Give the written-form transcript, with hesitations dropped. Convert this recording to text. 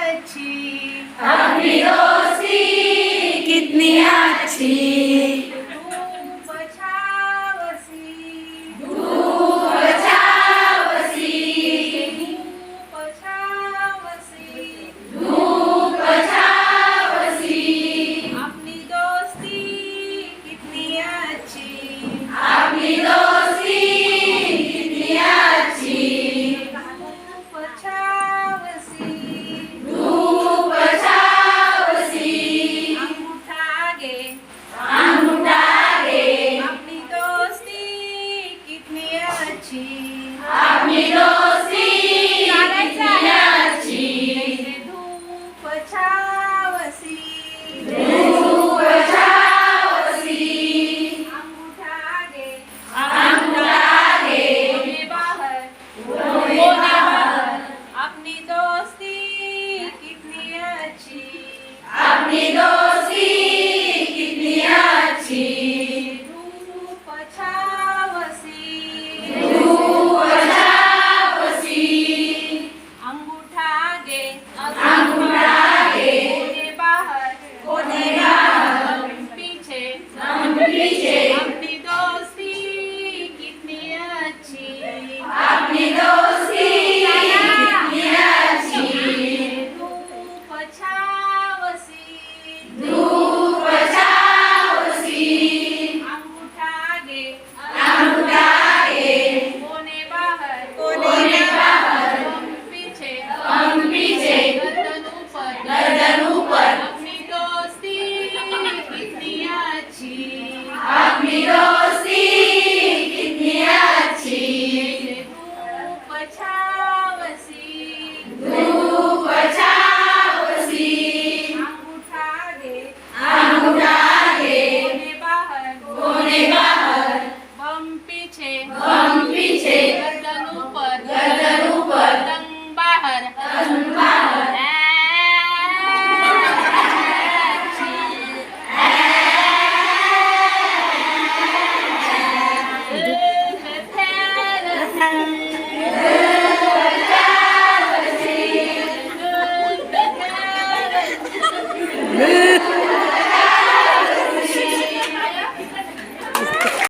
अच्छी, अपनी दोस्ती कितनी अच्छी। धूप छावसी, धूप छावसी, धूप छावसी, धूप छावसी, अपनी दोस्ती कितनी अच्छी, अपनी दोस्ती कितनी अच्छी। धूप छावसी, धूप छावसी, अंगूठा आगे, अंगूठा आगे, अपनी दोस्ती कितनी अच्छी, अपनी दोस्ती कितनी अच्छी। धूप छावसी, धूप छावसी, अंगूठा आगे, अंगूठा आगे, कोने बाहर, कोने बाहर, अपनी दोस्ती कितनी अच्छी, अपनी दोस्ती कितनी अच्छी। धूप छावसी, धूप छावसी, अंगूठा आगे, अंगूठा आगे, कोने बाहर, कोने बाहर, पीछे, पीछे, अपनी दोस्ती कितनी अच्छी, अपनी दोस्ती कितनी अच्छी। धूप छावसी, धूप छावसी, अंगूठा आगे, अंगूठा आगे, कोने बाहर, कोने बाहर, पीछे, पीछे, गर्दन ऊपर, गर्दन ऊपर, अपनी दोस्ती कितनी अच्छी, अपनी दोस्ती कितनी अच्छी। धूप छावसी, धूप छावसी, अंगूठा आगे, अंगूठा आगे, कोने बाहर, कोने बाहर, बम पीछे, पीछे,